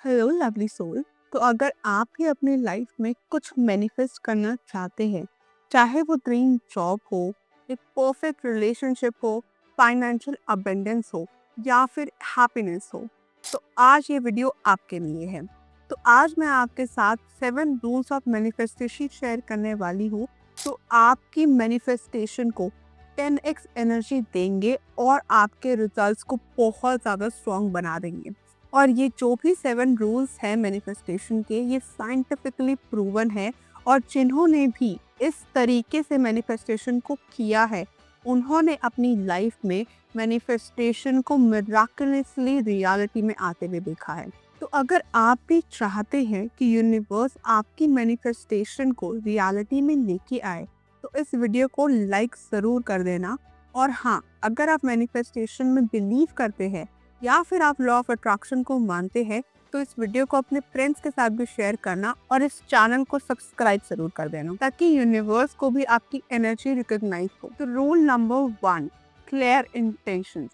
Hello lovely soul. तो अगर आप भी अपनी लाइफ में कुछ मैनिफेस्ट करना चाहते हैं, चाहे वो ड्रीम जॉब हो, एक परफेक्ट रिलेशनशिप हो, फाइनेंशियल अबेंडेंस हो या फिर हैप्पीनेस हो, तो आज ये वीडियो आपके लिए है। तो आज मैं आपके साथ 7 रूल्स ऑफ मैनिफेस्टेशन शेयर करने वाली हूँ, तो आपकी मैनिफेस्टेशन को 10x एनर्जी देंगे और आपके रिजल्ट्स को बहुत ज़्यादा स्ट्रॉन्ग बना देंगे। और ये जो भी 7 रूल्स हैं मैनिफेस्टेशन के, ये साइंटिफिकली प्रूवन है। और जिन्होंने भी इस तरीके से मैनिफेस्टेशन को किया है, उन्होंने अपनी लाइफ में मैनिफेस्टेशन को मिराकुलसली रियलिटी में आते हुए देखा है। तो अगर आप भी चाहते हैं कि यूनिवर्स आपकी मैनिफेस्टेशन को रियलिटी में लेके आए, तो इस वीडियो को लाइक ज़रूर कर देना। और हाँ, अगर आप मैनिफेस्टेशन में बिलीव करते हैं या फिर आप लॉ ऑफ अट्रैक्शन को मानते हैं, तो इस वीडियो को अपने फ्रेंड्स के साथ भी शेयर करना और इस चैनल को सब्सक्राइब जरूर कर देना, ताकि यूनिवर्स को भी आपकी एनर्जी रिकॉग्नाइज हो। तो रूल नंबर 1, क्लियर इंटेंशंस।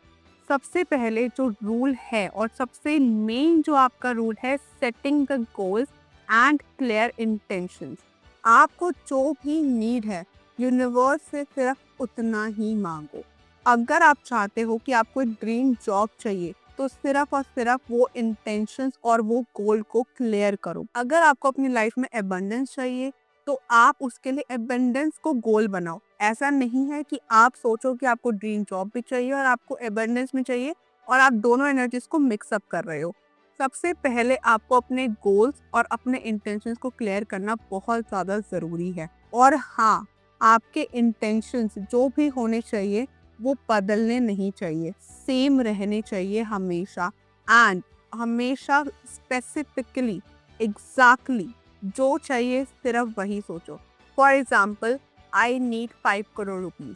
सबसे पहले जो रूल है और सबसे मेन जो आपका रूल है, setting the goals and clear intentions. आपको जो भी नीड है, यूनिवर्स से सिर्फ उतना ही मांगो। अगर आप चाहते हो कि आपको एक ड्रीम जॉब चाहिए, तो सिर्फ और सिर्फ वो इंटेंशंस और वो गोल को क्लियर करो। अगर आपको अपनी लाइफ में एबंडेंस चाहिए, तो आप उसके लिए एबंडेंस को गोल बनाओ। ऐसा नहीं है कि आप सोचो कि आपको ड्रीम जॉब भी चाहिए और आपको एबंडेंस भी चाहिए और आप दोनों एनर्जीज को मिक्सअप कर रहे हो। सबसे पहले आपको अपने गोल्स और अपने इंटेंशंस को क्लियर करना बहुत ज़्यादा ज़रूरी है। और हाँ, आपके इंटेंशंस जो भी होने चाहिए वो बदलने नहीं चाहिए, सेम रहने चाहिए हमेशा। एंड हमेशा स्पेसिफिकली, एग्जैक्टली जो चाहिए सिर्फ वही सोचो। For example, I need 5 crore rupees.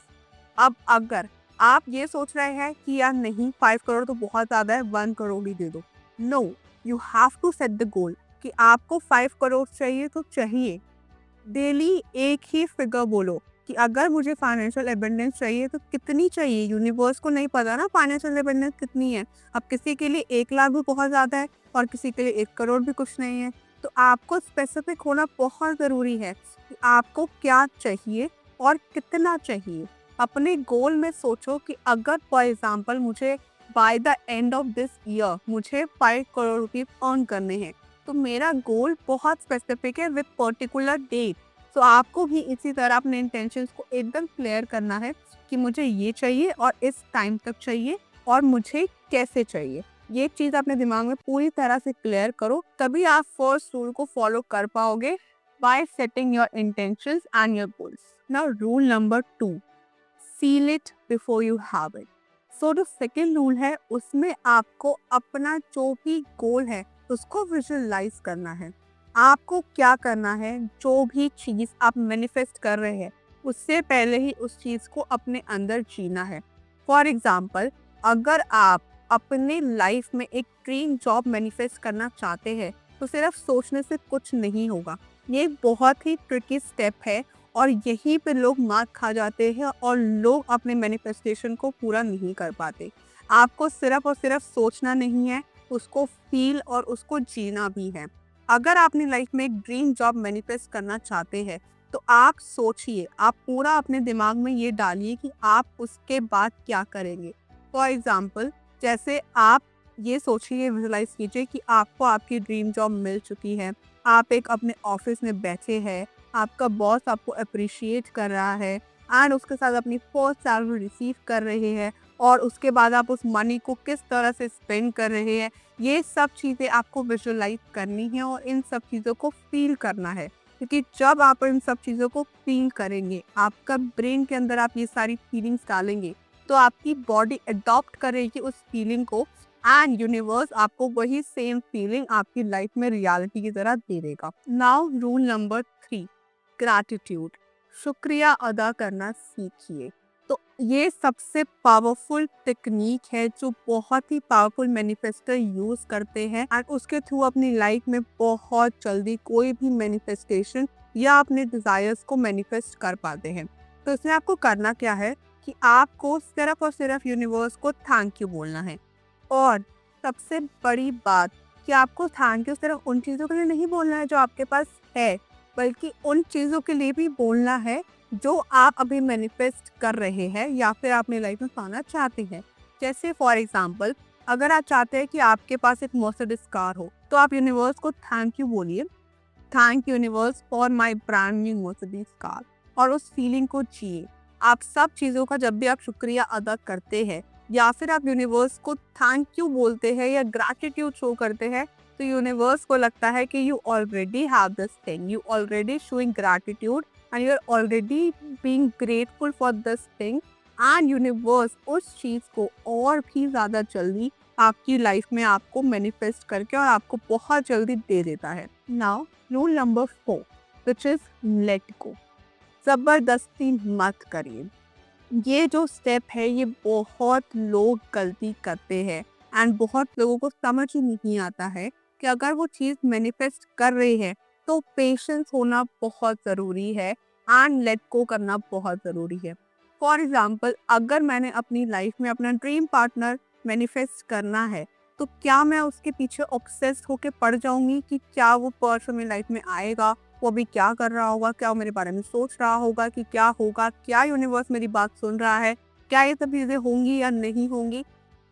अब अगर आप ये सोच रहे हैं कि यार नहीं, 5 करोड़ तो बहुत ज़्यादा है, 1 करोड़ ही दे दो। No, you have to set the goal कि आपको 5 करोड़ चाहिए तो चाहिए। डेली एक ही फिगर बोलो कि अगर मुझे फाइनेंशियल एबंडेंस चाहिए तो कितनी चाहिए। यूनिवर्स को नहीं पता ना फाइनेंशियल एबंडेंस कितनी है। अब किसी के लिए 1 लाख भी बहुत ज़्यादा है और किसी के लिए 1 करोड़ भी कुछ नहीं है। तो आपको स्पेसिफिक होना बहुत ज़रूरी है कि आपको क्या चाहिए और कितना चाहिए। अपने गोल में सोचो कि अगर फॉर एग्जाम्पल मुझे by the end of this year मुझे 5 करोड़ रुपीज अर्न करने हैं, तो मेरा गोल बहुत स्पेसिफिक है विद पर्टिकुलर डेट। तो आपको भी इसी तरह अपने इंटेंशंस को एकदम क्लियर करना है कि मुझे ये चाहिए और इस टाइम तक चाहिए और मुझे कैसे चाहिए। ये चीज़ अपने दिमाग में पूरी तरह से क्लियर करो, तभी आप फर्स्ट रूल को फॉलो कर पाओगे, by setting your intentions and your goals. Now rule number 2, seal it before you have it. So जो सेकेंड रूल है, उसमें आपको अपना जो भी गोल है उसको विजुअलाइज करना है। आपको क्या करना है, जो भी चीज़ आप मैनिफेस्ट कर रहे हैं, उससे पहले ही उस चीज़ को अपने अंदर जीना है। फॉर एग्जाम्पल, अगर आप अपने लाइफ में एक ड्रीम जॉब मैनिफेस्ट करना चाहते हैं, तो सिर्फ सोचने से कुछ नहीं होगा। ये बहुत ही ट्रिकी स्टेप है और यहीं पे लोग मात खा जाते हैं और लोग अपने मैनिफेस्टेशन को पूरा नहीं कर पाते। आपको सिर्फ और सिर्फ सोचना नहीं है, उसको फील और उसको जीना भी है। अगर आप अपनी लाइफ में एक ड्रीम जॉब मैनिफेस्ट करना चाहते हैं, तो आप सोचिए, आप पूरा अपने दिमाग में ये डालिए कि आप उसके बाद क्या करेंगे। फॉर एग्जाम्पल, जैसे आप ये सोचिए, विजुलाइज कीजिए कि आपको आपकी ड्रीम जॉब मिल चुकी है, आप एक अपने ऑफिस में बैठे हैं, आपका बॉस आपको अप्रिशिएट कर रहा है एंड उसके साथ अपनी फर्स्ट सैलरी रिसीव कर रहे हैं और उसके बाद आप उस मनी को किस तरह से स्पेंड कर रहे हैं, ये सब चीज़ें आपको विजुअलाइज करनी है और इन सब चीज़ों को फील करना है। क्योंकि जब आप इन सब चीज़ों को फील करेंगे, आपका ब्रेन के अंदर आप ये सारी फीलिंग्स डालेंगे, तो आपकी बॉडी अडॉप्ट करेगी उस फीलिंग को एंड यूनिवर्स आपको वही सेम फीलिंग आपकी लाइफ में रियलिटी की तरह दे देगा। Now rule number 3, gratitude. शुक्रिया अदा करना सीखिए। तो ये सबसे पावरफुल टेक्निक है जो बहुत ही पावरफुल मैनिफेस्टर यूज करते हैं एंड उसके थ्रू अपनी लाइफ में बहुत जल्दी कोई भी मैनिफेस्टेशन या अपने डिजायर्स को मैनिफेस्ट कर पाते हैं। तो इसमें आपको करना क्या है कि आपको सिर्फ और सिर्फ यूनिवर्स को थैंक यू बोलना है। और सबसे बड़ी बात कि आपको थैंक यू सिर्फ उन चीज़ों के लिए नहीं बोलना है जो आपके पास है, बल्कि उन चीज़ों के लिए भी बोलना है जो आप अभी मैनिफेस्ट कर रहे हैं या फिर आप अपनी लाइफ में पाना चाहते हैं। जैसे फॉर एग्जाम्पल, अगर आप चाहते हैं कि आपके पास एक मर्सिडीज कार हो, तो आप यूनिवर्स को थैंक यू बोलिए, thank universe for my brand new Mercedes car, और उस फीलिंग को जिए। आप सब चीज़ों का जब भी आप शुक्रिया अदा करते हैं या फिर आप यूनिवर्स को थैंक यू बोलते हैं या ग्रैटिट्यूड शो करते हैं, तो यूनिवर्स को लगता है कि you already have this thing, you already showing gratitude and you are already being grateful for this thing, and universe उस चीज़ को और भी ज़्यादा जल्दी आपकी लाइफ में आपको मैनिफेस्ट करके और आपको बहुत जल्दी दे देता है। Now rule number 4, which is let go. जबरदस्ती मत करिए। ये जो स्टेप है ये बहुत लोग गलती करते हैं एंड बहुत लोगों को समझ ही नहीं आता है कि अगर वो चीज़ मैनिफेस्ट कर रही है तो पेशेंस होना बहुत ज़रूरी है एंड लेट गो करना बहुत ज़रूरी है। फॉर एग्जाम्पल, अगर मैंने अपनी लाइफ में अपना ड्रीम पार्टनर मैनिफेस्ट करना है, तो क्या मैं उसके पीछे ऑब्सेस्ड होके पड़ जाऊंगी कि क्या वो पर्सन मेरी लाइफ में आएगा, वो अभी क्या कर रहा होगा, क्या वो मेरे बारे में सोच रहा होगा कि क्या होगा, क्या यूनिवर्स मेरी बात सुन रहा है, क्या ये सब चीज़ें होंगी या नहीं होंगी।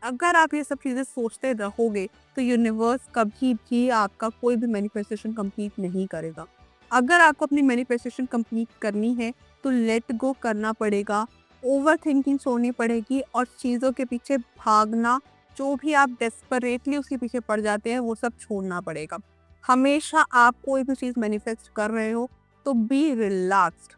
अगर आप ये सब चीज़ें सोचते रहोगे तो यूनिवर्स कभी भी आपका कोई भी मैनिफेस्टेशन कंप्लीट नहीं करेगा। अगर आपको अपनी मैनिफेस्टेशन कंप्लीट करनी है तो लेट गो करना पड़ेगा, ओवर थिंकिंग छोड़नी पड़ेगी और चीज़ों के पीछे भागना, जो भी आप डेस्परेटली उसके पीछे पड़ जाते हैं वो सब छोड़ना पड़ेगा। हमेशा आप कोई भी चीज़ मैनिफेस्ट कर रहे हो तो बी रिलैक्स्ड।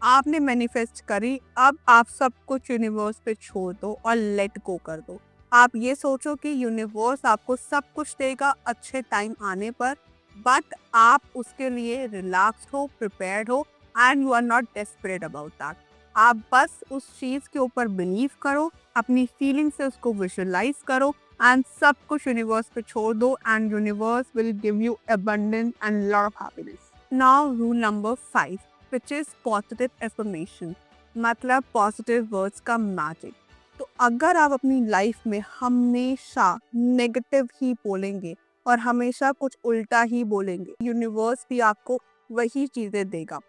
आपने मैनिफेस्ट करी, अब आप सब कुछ यूनिवर्स पे छोड़ दो और लेट गो कर दो। आप ये सोचो कि यूनिवर्स आपको सब कुछ देगा अच्छे टाइम आने पर, बट आप उसके लिए रिलैक्स्ड हो, प्रिपेयर्ड हो and you are not desperate about that. आप बस उस चीज़ के ऊपर बिलीव करो, अपनी फीलिंग से उसको विजुअलाइज करो एंड सब कुछ यूनिवर्स पे छोड़ दो and universe will give you abundance and lot of happiness. Now rule number 5, which is positive affirmation, मतलब पॉजिटिव वर्ड्स का मैजिक। तो अगर आप अपनी लाइफ में हमेशा नेगेटिव ही बोलेंगे और हमेशा कुछ उल्टा ही बोलेंगे, यूनिवर्स भी आपको वही चीज़ें देगा।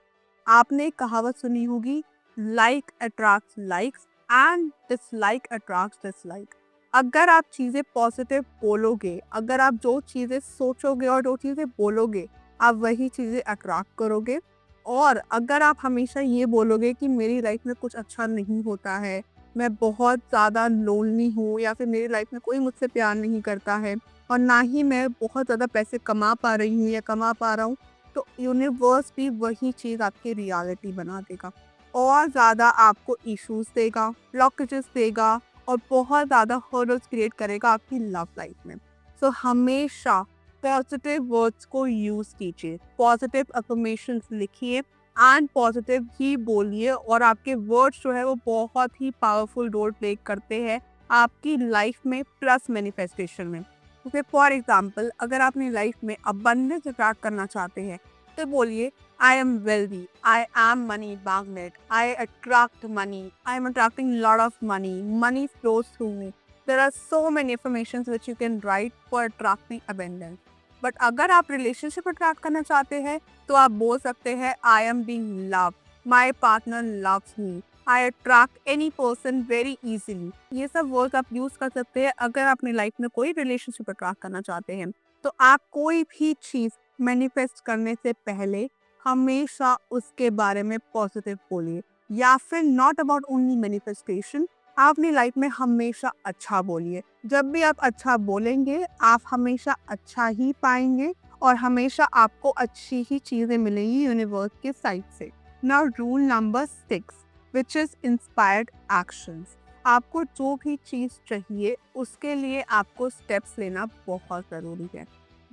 आपने एक कहावत सुनी होगी, like attracts likes and dislike attracts dislike. अगर आप चीज़ें पॉजिटिव बोलोगे, अगर आप जो चीज़ें सोचोगे और जो चीज़ें बोलोगे, आप वही चीज़ें अट्रैक्ट करोगे। और अगर आप हमेशा ये बोलोगे कि मेरी लाइफ में कुछ अच्छा नहीं होता है, मैं बहुत ज़्यादा लोनली हूँ या फिर मेरी लाइफ में कोई मुझसे प्यार नहीं करता है और ना ही मैं बहुत ज़्यादा पैसे कमा पा रही हूँ या कमा पा रहा हूँ, तो यूनिवर्स भी वही चीज़ आपकी रियलिटी बना देगा और ज़्यादा आपको इश्यूज देगा, ब्लॉकेजेस देगा और बहुत ज़्यादा हर्डल्स क्रिएट करेगा आपकी लव लाइफ में। सो हमेशा पॉजिटिव वर्ड्स को यूज़ कीजिए, पॉजिटिव अफर्मेशंस लिखिए एंड पॉजिटिव ही बोलिए और आपके वर्ड्स जो है वो बहुत ही पावरफुल रोल प्ले करते हैं आपकी लाइफ में प्लस मैनिफेस्टेशन में। जैसे फॉर एग्जाम्पल, अगर आप अपनी लाइफ में अबंडेंस अट्रैक्ट करना चाहते हैं तो बोलिए, I am wealthy, I am money magnet, I attract money, I am attracting lot of money, money flows through me. There are so many affirmations which you can write for attracting abundance. But अगर आप relationship attract करना चाहते हैं तो आप बोल सकते हैं, I am being loved, my partner loves me, I attract any person very easily. ये सब वर्ड्स आप यूज कर सकते हैं अगर आप अपनी लाइफ में कोई रिलेशनशिप अट्रैक्ट करना चाहते हैं। तो आप कोई भी चीज़ मैनिफेस्ट करने से पहले हमेशा उसके बारे में पॉजिटिव बोलिए, या फिर नॉट अबाउट ओनली मैनिफेस्टेशन, आप अपनी लाइफ में हमेशा अच्छा बोलिए। जब भी आप अच्छा बोलेंगे आप हमेशा अच्छा ही पाएंगे और हमेशा आपको अच्छी ही चीज़ें मिलेंगी यूनिवर्स के साइड से। Now rule number 6, which is inspired actions. आपको जो भी चीज़ चाहिए उसके लिए आपको स्टेप्स लेना बहुत ज़रूरी है।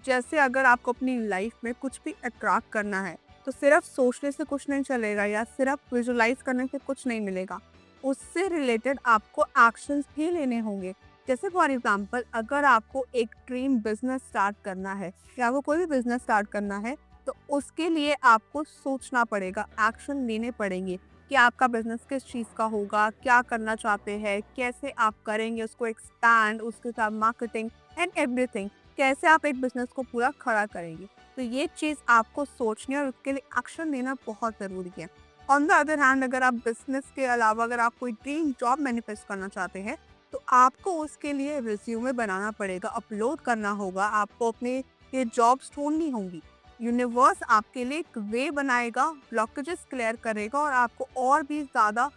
जैसे अगर आपको अपनी लाइफ में कुछ भी अट्रैक्ट करना है तो सिर्फ सोचने से कुछ नहीं चलेगा या सिर्फ विजुलाइज करने से कुछ नहीं मिलेगा, उससे रिलेटेड आपको एक्शंस भी लेने होंगे। जैसे फॉर एग्जांपल, अगर आपको एक ड्रीम बिजनेस स्टार्ट करना है या आपको कोई भी बिजनेस स्टार्ट करना है तो उसके लिए आपको सोचना पड़ेगा, एक्शन लेने पड़ेंगे कि आपका बिजनेस किस चीज़ का होगा, क्या करना चाहते हैं, कैसे आप करेंगे उसको एक्सपैंड, उसके साथ मार्केटिंग एंड एवरीथिंग। कैसे आप एक बिजनेस को पूरा खड़ा करेंगे। तो ये चीज़ आपको सोचनी है और उसके लिए एक्शन लेना बहुत ज़रूरी है। ऑन द अदर हैंड, अगर आप बिजनेस के अलावा अगर आप कोई ड्रीम जॉब मैनिफेस्ट करना चाहते हैं, तो आपको उसके लिए रिज्यूमे बनाना पड़ेगा, अपलोड करना होगा, आपको अपने ये जॉब्स ढूंढनी होंगी। यूनिवर्स आपके लिए एक वे बनाएगा, ब्लॉकेजेस क्लियर करेगा और आपको और भी ज़्यादा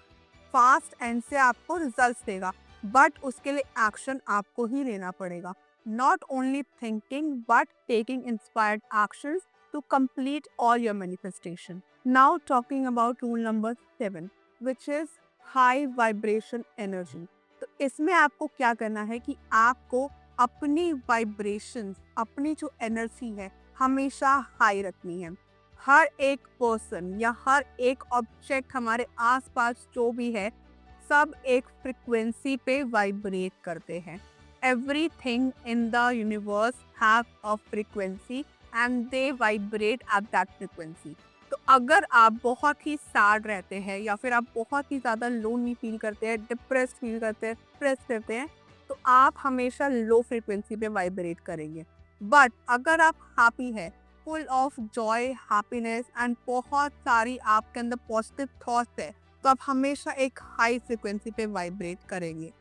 फास्ट एंड से आपको रिजल्ट्स देगा। बट उसके लिए एक्शन आपको ही लेना पड़ेगा। Not only thinking but taking inspired actions to complete all your manifestation. Now talking about rule number 7, which is high vibration energy. तो इसमें आपको क्या करना है कि आपको अपनी वाइब्रेशंस, अपनी जो एनर्जी है, हमेशा हाई रखनी है। हर एक पर्सन या हर एक ऑब्जेक्ट हमारे आसपास जो भी है, सब एक फ्रिक्वेंसी पे वाइब्रेट करते हैं। Everything in the universe have a frequency and they vibrate at that frequency. तो अगर आप बहुत ही सैड रहते हैं या फिर आप बहुत ही ज़्यादा लोनली फील करते हैं, डिप्रेस्ड फील करते हैं, स्ट्रेस करते हैं, तो आप हमेशा लो फ्रिक्वेंसी पे वाइब्रेट करेंगे। बट अगर आप हैप्पी है, full of Joy, happiness and बहुत सारी आपके अंदर पॉजिटिव थॉट्स है, तो आप हमेशा एक हाई फ्रिक्वेंसी पे वाइब्रेट करेंगे।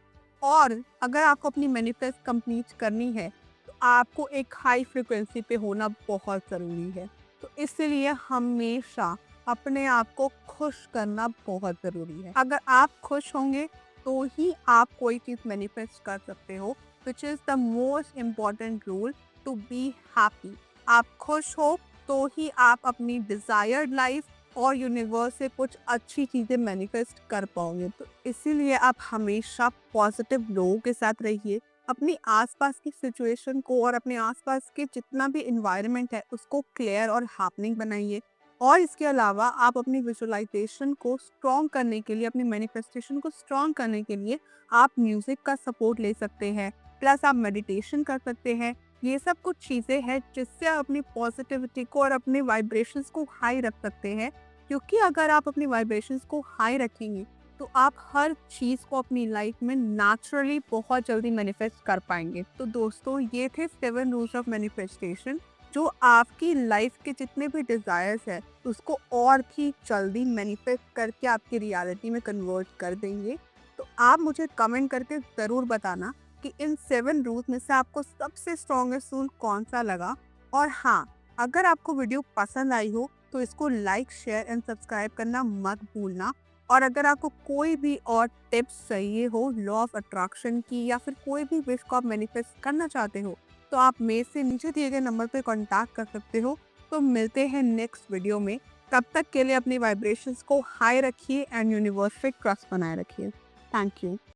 और अगर आपको अपनी मैनिफेस्ट कंप्लीट करनी है, तो आपको एक हाई फ्रिक्वेंसी पे होना बहुत ज़रूरी है। तो इसलिए हमेशा अपने आप को खुश करना बहुत ज़रूरी है। अगर आप खुश होंगे तो ही आप कोई चीज़ मैनिफेस्ट कर सकते हो, which is the most important rule, to be happy. आप खुश हो तो ही आप अपनी डिज़ायर्ड लाइफ और यूनिवर्स से कुछ अच्छी चीज़ें मैनिफेस्ट कर पाओगे। तो इसीलिए आप हमेशा पॉजिटिव लोगों के साथ रहिए, अपनी आसपास की सिचुएशन को और अपने आसपास के जितना भी इन्वायरमेंट है उसको क्लियर और हैपनिंग बनाइए। और इसके अलावा आप अपनी विजुअलाइजेशन को स्ट्रॉन्ग करने के लिए, अपनी मैनिफेस्टेशन को स्ट्रॉन्ग करने के लिए आप म्यूज़िक का सपोर्ट ले सकते हैं, प्लस आप मेडिटेशन कर सकते हैं। ये सब कुछ चीज़ें हैं जिससे आप अपनी पॉजिटिविटी को और अपने वाइब्रेशंस को हाई रख सकते हैं। क्योंकि अगर आप अपनी वाइब्रेशंस को हाई रखेंगे तो आप हर चीज़ को अपनी लाइफ में नेचुरली बहुत जल्दी मैनिफेस्ट कर पाएंगे। तो दोस्तों, ये थे 7 रूल्स ऑफ मैनिफेस्टेशन, जो आपकी लाइफ के जितने भी डिज़ायर्स है उसको और भी जल्दी मैनिफेस्ट करके आपकी रियलिटी में कन्वर्ट कर देंगे। तो आप मुझे कमेंट करके ज़रूर बताना कि इन 7 रूल्स में से आपको सबसे स्ट्रॉन्गेस्ट रूल कौन सा लगा। और हाँ, अगर आपको वीडियो पसंद आई हो तो इसको लाइक, शेयर एंड सब्सक्राइब करना मत भूलना। और अगर आपको कोई भी और टिप्स चाहिए हो लॉ ऑफ अट्रैक्शन की, या फिर कोई भी विश को आप मैनिफेस्ट करना चाहते हो, तो आप मेरे से नीचे दिए गए नंबर पर कांटेक्ट कर सकते हो। तो मिलते हैं नेक्स्ट वीडियो में। तब तक के लिए अपनी वाइब्रेशंस को हाई रखिए एंड यूनिवर्स पे ट्रस्ट बनाए रखिए। Thank you.